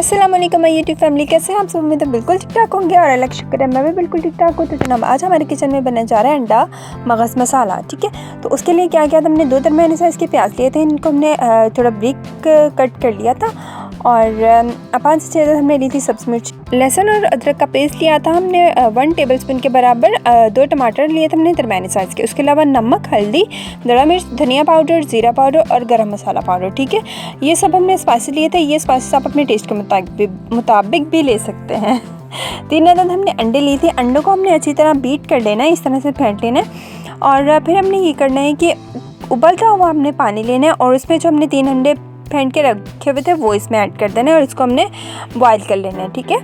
अस्सलाम वालेकुम my YouTube family, कैसे हैं आप सब। उम्मीद है बिल्कुल ठीक ठाक होंगे और अल्लाह का शुक्र है मैं भी बिल्कुल ठीक ठाक हूँ। तो जनाब आज हमारे किचन में बनने जा रहा है अंडा मगज़ मसाला। ठीक है, तो उसके लिए क्या किया था, हमने 2 दरमियाने साइज़ के प्याज लिए थे, इनको हमने थोड़ा ब्रिक कट कर लिया था और 5 से 6 हमने ली थी सब्ज़ मिर्च। लहसुन और अदरक का पेस्ट लिया था हमने 1 टेबलस्पून के बराबर। 2 टमाटर लिए थे हमने दरमियाने साइज़ के। उसके अलावा नमक, हल्दी, दड़ा मिर्च, धनिया पाउडर, ज़ीरा पाउडर और गरम मसाला पाउडर। ठीक है, ये सब हमने स्पाइसी लिए थे। ये स्पाइसेस आप अपने टेस्ट के मुताबिक भी ले सकते हैं। 3 अदद हमने अंडे लिए थे। अंडों को हमने अच्छी तरह बीट कर लेना है, इस तरह से फेंट लेना है और फिर हमने ये करना है कि उबलता हुआ हमने पानी लेना है और उसमें जो हमने 3 अंडे फेंट के रखे हुए थे वो इसमें ऐड कर देना है और इसको हमने बॉयल कर लेना है। ठीक है,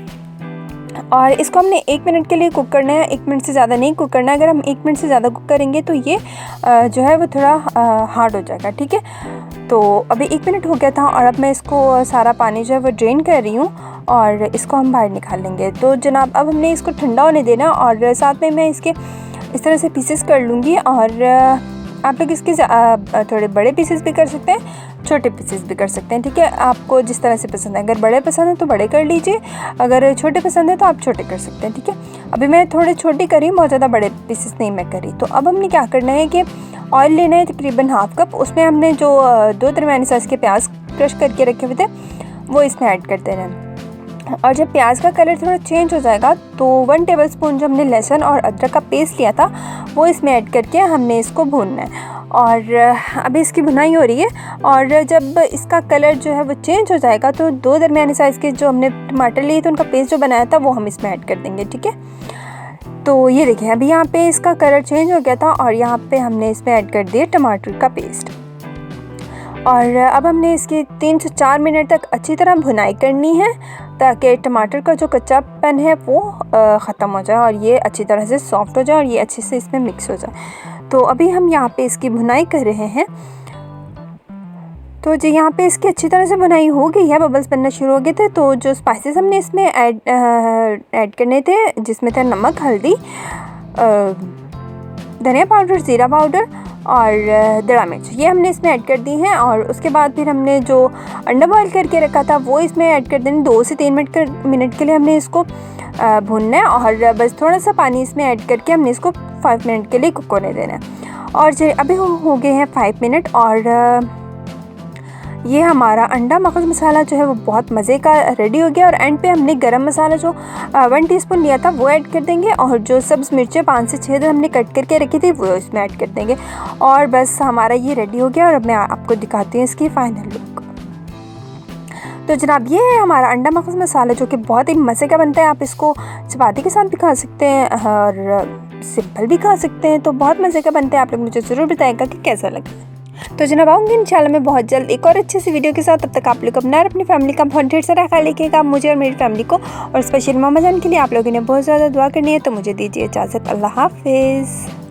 और इसको हमने 1 मिनट के लिए कुक करना है। 1 मिनट से ज़्यादा नहीं कुक करना है। अगर हम 1 मिनट से ज़्यादा कुक करेंगे तो ये जो है वो थोड़ा हार्ड हो जाएगा। ठीक है, तो अभी 1 मिनट हो गया था और अब मैं इसको सारा पानी जो है वो ड्रेन कर रही हूँ और इसको हम बाहर निकाल लेंगे। तो जनाब अब हमने इसको ठंडा होने देना और साथ में मैं इसके इस तरह से पीसेस कर लूँगी और आप लोग इसके थोड़े बड़े पीसेस भी कर सकते हैं, छोटे पीसेस भी कर सकते हैं। ठीक है, आपको जिस तरह से पसंद है। अगर बड़े पसंद है तो बड़े कर लीजिए, अगर छोटे पसंद है तो आप छोटे कर सकते हैं। ठीक है, अभी मैं थोड़े छोटे करी, बहुत ज़्यादा बड़े पीसेस नहीं मैं करी। तो अब हमने क्या करना है कि ऑयल लेना है तकरीबन ½ कप। उसमें हमने जो 2 दरमियाने साइज़ के प्याज क्रश करके रखे हुए थे वो इसमें ऐड कर देना है और जब प्याज का कलर थोड़ा चेंज हो जाएगा तो 1 टेबलस्पून जो हमने लहसुन और अदरक का पेस्ट लिया था वो इसमें ऐड करके हमने इसको भूनना है और अभी इसकी भुनाई हो रही है। और जब इसका कलर जो है वो चेंज हो जाएगा तो 2 दरमियाने साइज़ के जो हमने टमाटर लिए थे उनका पेस्ट जो बनाया था वो हम इसमें ऐड कर देंगे। ठीक है, तो ये देखिए अभी यहाँ पे इसका कलर चेंज हो गया था और यहाँ पे हमने इसमें ऐड कर दिया टमाटर का पेस्ट और अब हमने इसकी 3 से 4 मिनट तक अच्छी तरह भुनाई करनी है ताकि टमाटर का जो कच्चापन है वो ख़त्म हो जाए और ये अच्छी तरह से सॉफ्ट हो जाए और ये अच्छे से इसमें मिक्स हो जाए। तो अभी हम यहाँ पे इसकी भुनाई कर रहे हैं। तो जी यहाँ पे इसकी अच्छी तरह से भुनाई हो गई है, बबल्स बनना शुरू हो गए थे। तो जो स्पाइसेस हमने इसमें ऐड करने थे जिसमें थे नमक, हल्दी, धनिया पाउडर, ज़ीरा पाउडर और दड़ा मिर्च, ये हमने इसमें ऐड कर दी हैं। और उसके बाद फिर हमने जो अंडा बॉयल करके रखा था वो इसमें ऐड कर देना। 2 से 3 मिनट के लिए हमने इसको भूनना है और बस थोड़ा सा पानी इसमें ऐड करके हमने इसको 5 मिनट के लिए कुक होने देना है। और जो अभी हो गए हैं 5 मिनट और ये हमारा अंडा मगज़ मसाला जो है वो बहुत मज़े का रेडी हो गया। और एंड पे हमने गरम मसाला जो 1 टीस्पून लिया था वो ऐड कर देंगे और जो सब्ज़ मिर्चें 5 से 6 हमने कट करके रखी थी वो इसमें ऐड कर देंगे और बस हमारा ये रेडी हो गया। और अब मैं आपको दिखाती हूँ इसकी फ़ाइनल लुक। तो जनाब ये है हमारा अंडा मगज़ मसाला जो कि बहुत ही मज़े का बनता है। आप इसको चपाती के साथ भी खा सकते हैं और सिंपल भी खा सकते हैं, तो बहुत मज़े का बनता है। आप लोग मुझे ज़रूर बताएगा कि कैसा लगा। तो जनाब आऊँगी इंशाल्लाह मैं बहुत जल्द एक और अच्छी सी वीडियो के साथ। तब तक आप लोग अपना और अपनी फैमिली का बहुत ढेर सारा ख्याल रखिएगा, मुझे और मेरी फैमिली को। और स्पेशल मामा जान के लिए आप लोगों ने बहुत ज़्यादा दुआ करनी है। तो मुझे दीजिए इजाज़त, अल्लाह हाफ़िज़।